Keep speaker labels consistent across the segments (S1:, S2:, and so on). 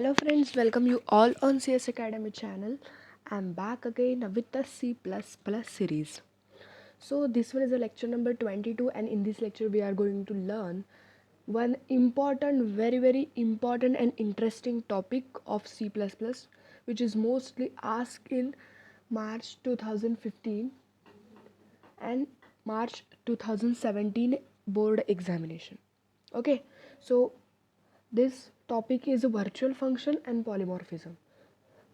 S1: Hello friends, welcome you all on CS Academy channel. I'm back again with the C++ series. So this one is a lecture number 22, and in this lecture we are going to learn one important, very important and interesting topic of C++, which is mostly asked in March 2015 and March 2017 board examination. Okay, so this topic is a virtual function and polymorphism.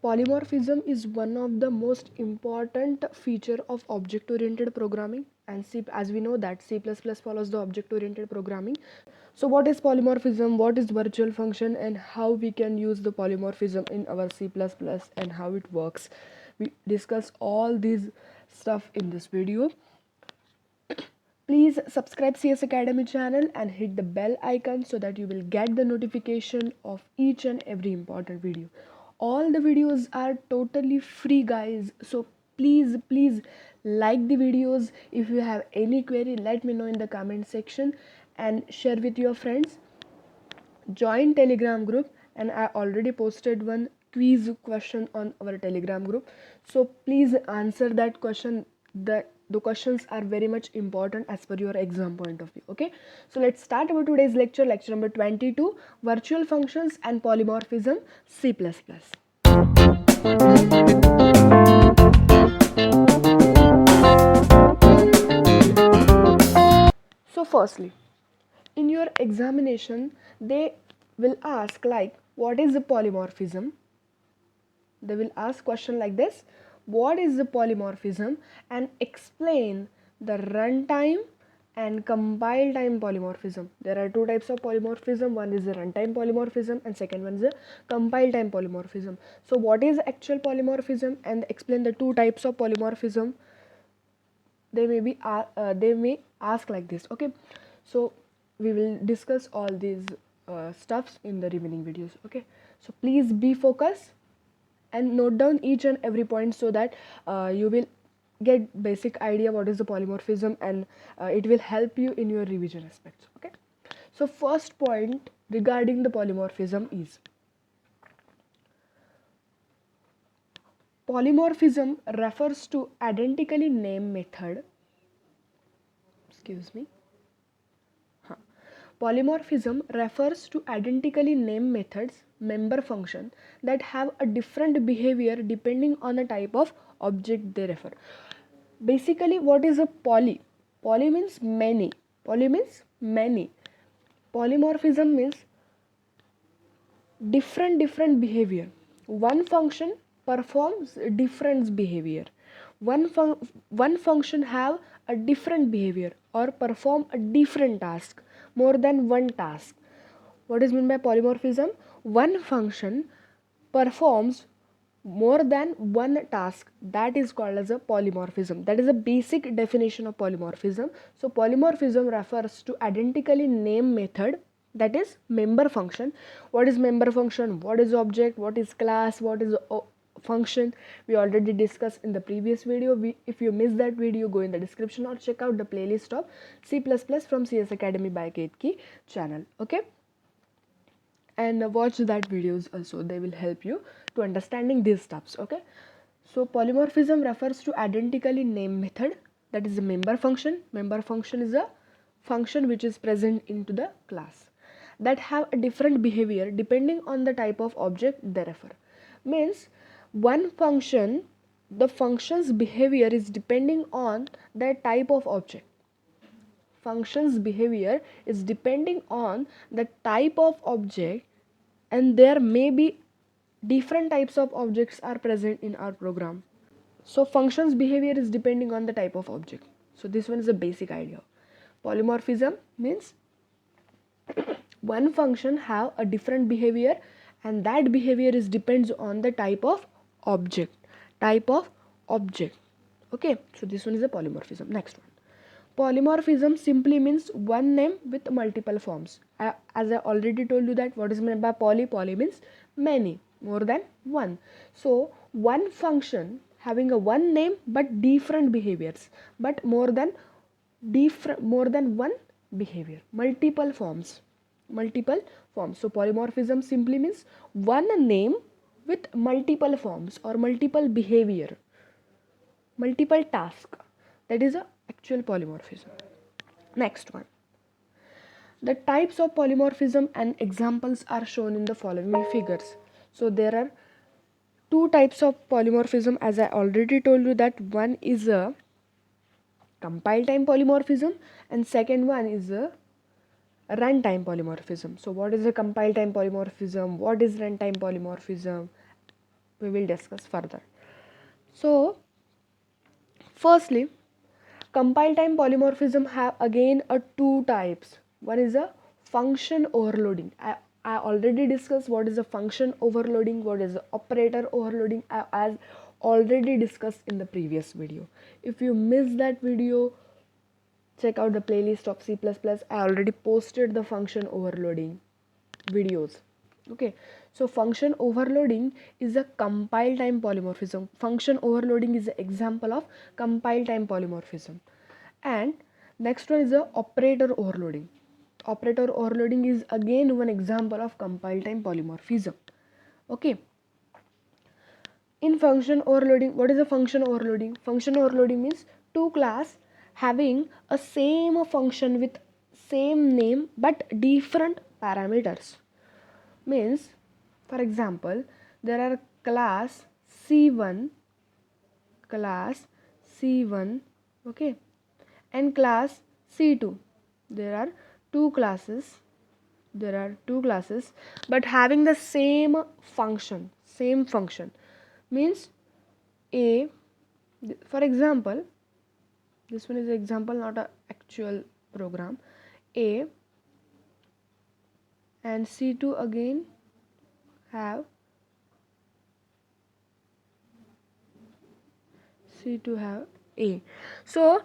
S1: Polymorphism is one of the most important feature of object-oriented programming, and as we know that C++ follows the object-oriented programming. So what is polymorphism, what is virtual function, and how we can use the polymorphism in our C++ and how it works. We discuss all these stuff in this video. Please subscribe CS Academy channel and hit the bell icon so that you will get the notification of each and every important video. All the videos are totally free, guys, so please like the videos. If you have any query, let me know in the comment section and share with your friends. Join Telegram group, and I already posted one quiz question on our Telegram group, so please answer that question. The questions are very much important as per your exam point of view. Okay, so let's start our today's lecture number 22, virtual functions and polymorphism, C++. So firstly, in your examination they will ask like, what is the polymorphism? They will ask question like this: what is the polymorphism, and explain the runtime and compile time polymorphism. There are two types of polymorphism. One is the runtime polymorphism and second one is the compile time polymorphism. So what is actual polymorphism, and explain the two types of polymorphism. They may ask like this. Okay, so we will discuss all these stuffs in the remaining videos. Okay, so please be focused and note down each and every point so that you will get basic idea what is the polymorphism, and it will help you in your revision aspects. Okay, so first point regarding the polymorphism is, polymorphism refers to identically named method. Excuse me. Polymorphism refers to identically named methods, member function, that have a different behavior depending on the type of object they refer. Basically, what is a poly? Poly means many. Poly means many. Polymorphism means different behavior. One function performs different behavior. One function have a different behavior or perform a different task, more than one task. What is meant by polymorphism? One function performs more than one task, that is called as a polymorphism. That is a basic definition of polymorphism. So polymorphism refers to identically named method, that is member function. What is member function, what is object, what is class, what is function, we already discussed in the previous video. If you missed that video, go in the description or check out the playlist of C++ from CS Academy by Ketkey channel. Okay, and watch that videos also, they will help you to understanding these stuffs. Okay, so polymorphism refers to identically named method, that is a member function. Member function is a function which is present into the class, that have a different behavior depending on the type of object they refer. Means one function, the function's behavior is depending on the type of object. Function's behavior is depending on the type of object, and there may be different types of objects are present in our program. So function's behavior is depending on the type of object. So this one is a basic idea. Polymorphism means one function have a different behavior, and that behavior is depends on the type of object. Okay, so this one is a polymorphism. Next one, polymorphism simply means one name with multiple forms. As I already told you that what is meant by poly. Poly means many, more than one. So one function having a one name but different behaviors, but more than one behavior, multiple forms. So polymorphism simply means one name with multiple forms or multiple behavior, multiple task. That is a actual polymorphism. Next one. The types of polymorphism and examples are shown in the following figures. So there are two types of polymorphism, as I already told you, that one is a compile time polymorphism and second one is a runtime polymorphism. So what is a compile time polymorphism, what is runtime polymorphism, we will discuss further. So firstly, compile time polymorphism have again a two types. One is a function overloading. I already discussed what is a function overloading, what is a operator overloading, as already discussed in the previous video. If you missed that video, check out the playlist of C++. I already posted the function overloading videos. Okay, so function overloading is a compile time polymorphism. Function overloading is an example of compile time polymorphism. And next one is the operator overloading. Operator overloading is again one example of compile time polymorphism. Okay, in function overloading, what is a function overloading? Function overloading means two class having a same function with same name but different parameters. Means, for example, there are class C1, okay, and class C2. There are two classes, but having the same function, means A, for example, this one is an example, not an actual program. A and C2 again have A. So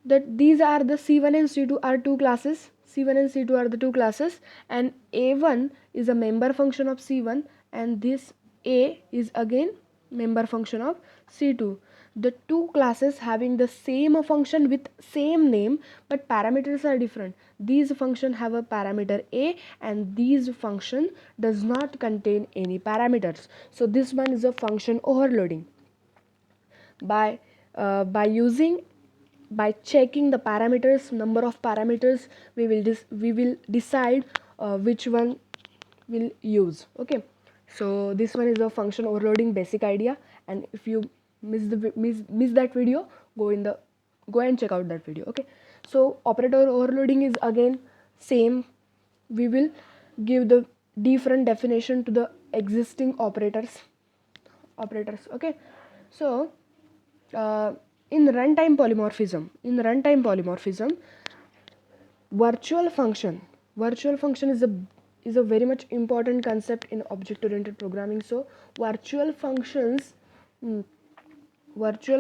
S1: that these are the C1 and C2 are two classes. C1 and C2 are the two classes, and A1 is a member function of C1 and this A is again member function of C2. The two classes having the same function with same name but parameters are different. These function have a parameter A and these function does not contain any parameters. So this one is a function overloading. By checking the parameters, number of parameters, we will decide which one will use. Okay, so this one is a function overloading basic idea, and if you miss that video, go and check out that video. Okay, so operator overloading is again same. We will give the different definition to the existing operators. Okay, so in runtime polymorphism, virtual function is a very much important concept in object oriented programming. So virtual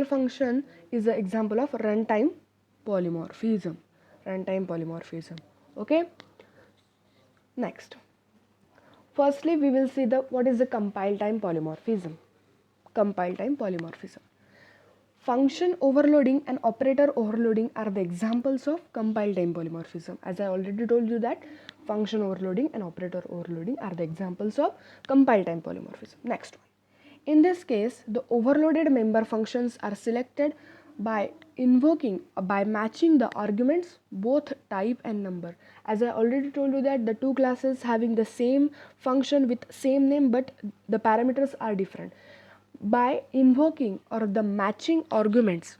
S1: function is an example of runtime polymorphism. Okay, next, firstly we will see what is the compile time polymorphism. Function overloading and operator overloading are the examples of compile time polymorphism. As I already told you that function overloading and operator overloading are the examples of compile time polymorphism. Next one. In this case, the overloaded member functions are selected by matching the arguments, both type and number. As I already told you that the two classes having the same function with same name but the parameters are different. By invoking or the matching arguments,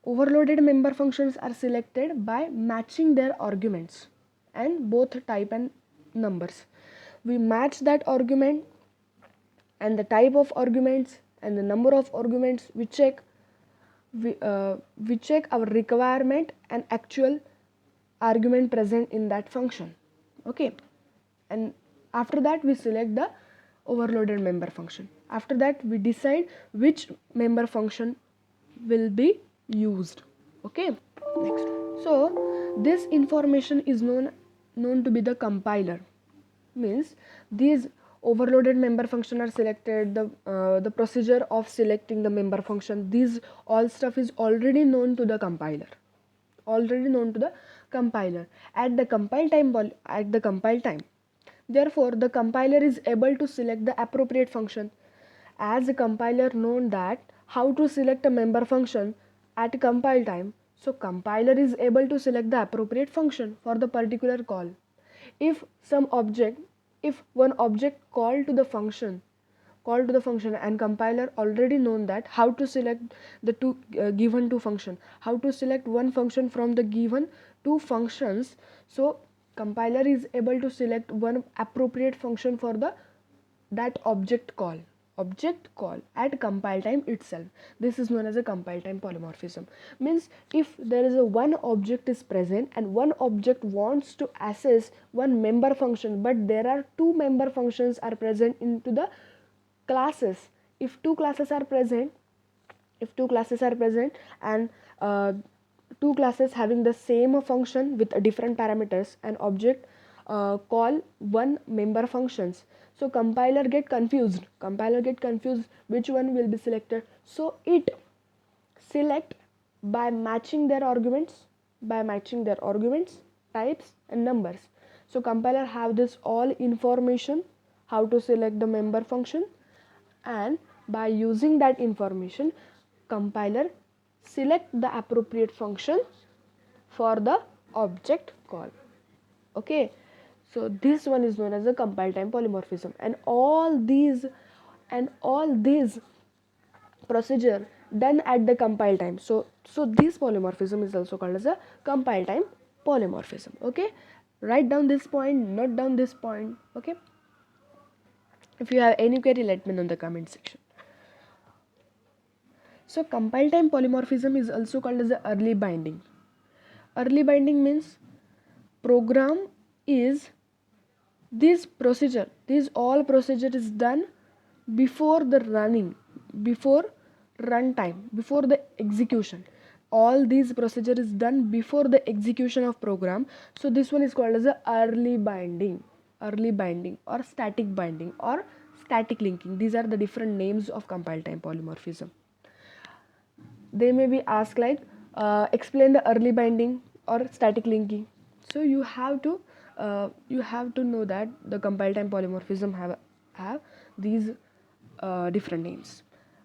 S1: overloaded member functions are selected by matching their arguments and both type and numbers. We match that argument and the type of arguments and the number of arguments. We check our requirement and actual argument present in that function. Okay, and after that we select the overloaded member function. After that we decide which member function will be used. Okay, next. So this information is known to be the compiler. Means these overloaded member function are selected, the procedure of selecting the member function, these all stuff is already known to the compiler. compiler at the compile time. Therefore, the compiler is able to select the appropriate function. As the compiler known that how to select a member function at compile time, so compiler is able to select the appropriate function for the particular call. If one object call to the function and compiler already known that how to select the given two function, how to select one function from the given two functions, so compiler is able to select one appropriate function for the that object call at compile time itself. This is known as a compile time polymorphism. Means if there is a one object is present and one object wants to access one member function, but there are two member functions are present into the classes. If two classes are present and two classes having the same function with different parameters, an object call one member functions, so compiler get confused which one will be selected, so it select by matching their arguments types and numbers. So compiler have this all information how to select the member function, and by using that information compiler select the appropriate function for the object call. Okay, so this one is known as a compile time polymorphism, and all these procedure done at the compile time. So this polymorphism is also called as a compile time polymorphism. Okay, write down this point, note down this point. Okay, if you have any query, let me know in the comment section. So compile time polymorphism is also called as the early binding. Early binding means program is this all procedure is done before the runtime, before the execution. All these procedure is done before the execution of program. So this one is called as a early binding or static binding or static linking. These are the different names of compile time polymorphism. They may be asked like explain the early binding or static linking. So you have to know that the compile time polymorphism have these different names.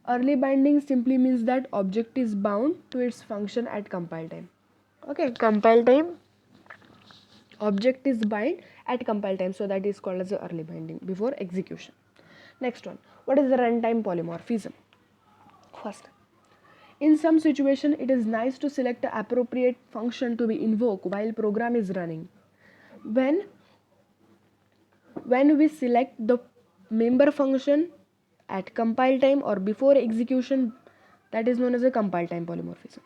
S1: Early binding simply means that object is bound to its function at compile time. Okay, compile time object is bind at compile time, so that is called as the early binding before execution. Next one, what is the runtime polymorphism? First, in some situation it is nice to select the appropriate function to be invoked while program is running. When we select the member function at compile time or before execution, that is known as a compile time polymorphism.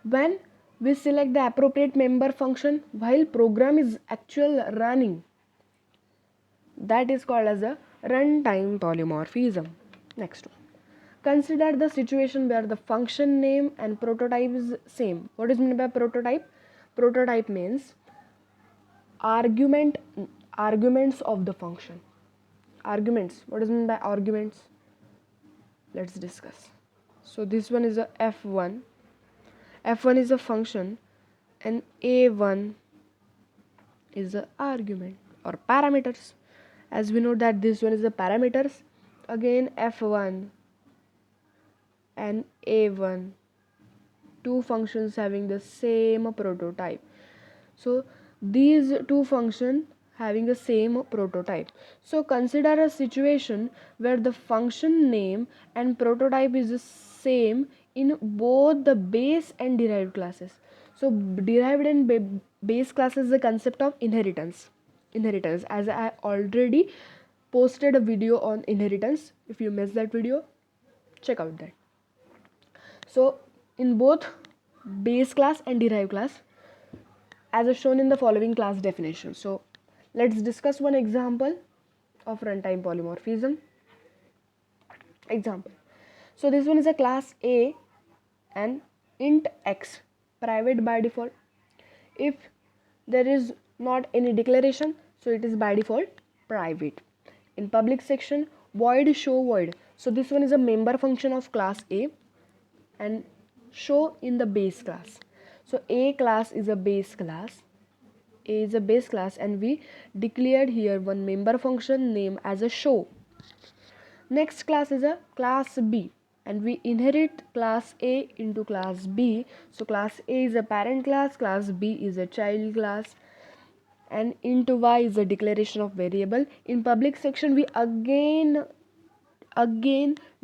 S1: When we select the appropriate member function while program is actual running, that is called as a runtime polymorphism. Next one, consider the situation where the function name and prototype is same. What is meant by prototype? Prototype means arguments of the function. Arguments, what is meant by arguments? Let's discuss. So this one is a f1 is a function and a1 is the argument or parameters. As we know that this one is the parameters, again f1 and a1, two functions having the same prototype. So these two functions having the same prototype. So consider a situation where the function name and prototype is the same in both the base and derived classes. So derived and base class is the concept of inheritance, as I already posted a video on inheritance. If you missed that video, check out that. So in both base class and derived class, as shown in the following class definition. So let's discuss one example of runtime polymorphism. Example. So this one is a class A and int x, private by default. If there is not any declaration, so it is by default private. In public section, void show void. So this one is a member function of class A and show in the base class. So A class is a base class A is a base class, and we declared here one member function name as a show. Next class is a class B, and we inherit class A into class B. So class A is a parent class B is a child class, and into Y is a declaration of variable. In public section we again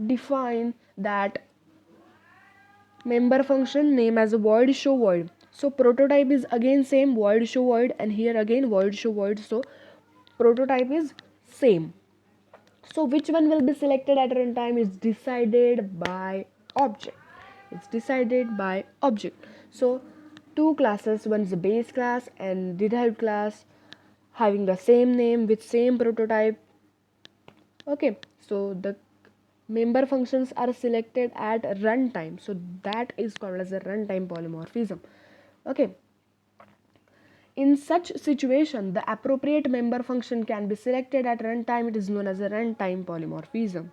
S1: define that member function name as a void show void. So prototype is again same, void show void, and here again void show void. So prototype is same. So which one will be selected at runtime is decided by object. It's decided by object. So two classes, one is a base class and derived class, having the same name with same prototype. Okay, so the member functions are selected at runtime, so that is called as a runtime polymorphism. Okay, in such situation the appropriate member function can be selected at runtime. It is known as a runtime polymorphism.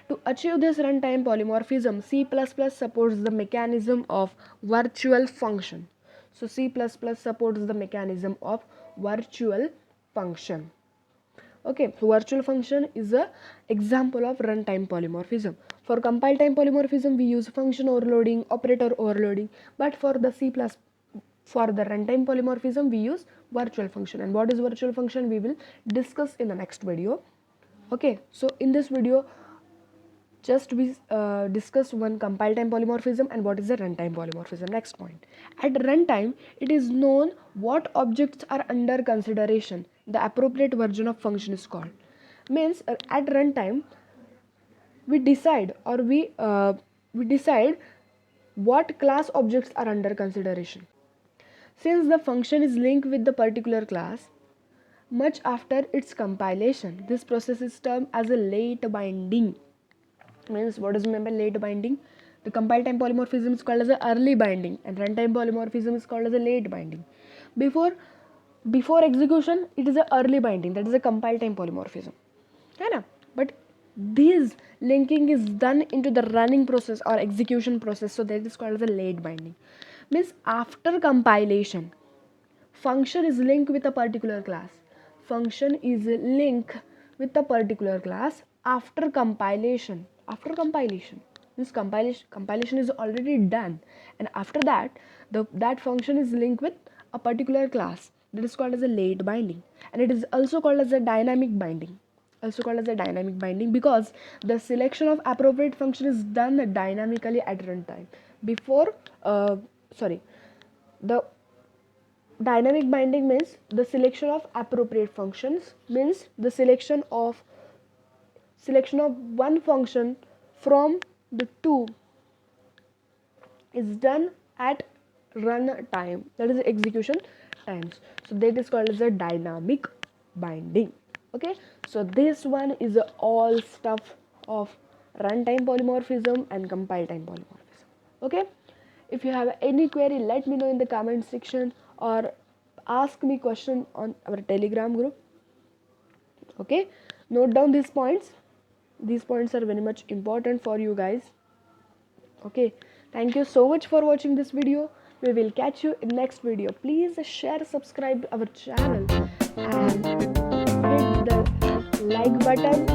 S1: To achieve this runtime polymorphism, C++ supports the mechanism of virtual function. So C++ supports the mechanism of virtual function. Okay, so virtual function is a example of runtime polymorphism. For compile time polymorphism we use function overloading, operator overloading, but for the for the runtime polymorphism we use virtual function. And what is virtual function we will discuss in the next video. Okay, so in this video just we discussed one compile time polymorphism and what is the runtime polymorphism. Next point, at runtime it is known what objects are under consideration. The appropriate version of function is called. Means at runtime we decide or we decide what class objects are under consideration. Since the function is linked with the particular class, much after its compilation, this process is termed as a late binding. Means what does mean by late binding? The compile time polymorphism is called as a early binding and runtime polymorphism is called as a late binding. Before execution it is a early binding, that is a compile time polymorphism. Yeah, but this linking is done into the running process or execution process, so that is called as a late binding. Means after compilation function is linked with a particular class. Function is linked with a particular class after compilation. This compilation is already done, and after that that function is linked with a particular class. That is called as a late binding, and it is also called as a dynamic binding. Because the selection of appropriate function is done dynamically at runtime. The dynamic binding means the selection of appropriate functions, means the selection of one function from the two is done at run time, that is execution times. So that is called as a dynamic binding. Okay, so this one is all stuff of runtime polymorphism and compile time polymorphism. Okay, if you have any query, let me know in the comment section or ask me question on our Telegram group. Okay, note down these points. These points are very much important for you guys. Okay, thank you so much for watching this video. We will catch you in next video. Please share, subscribe our channel and hit the like button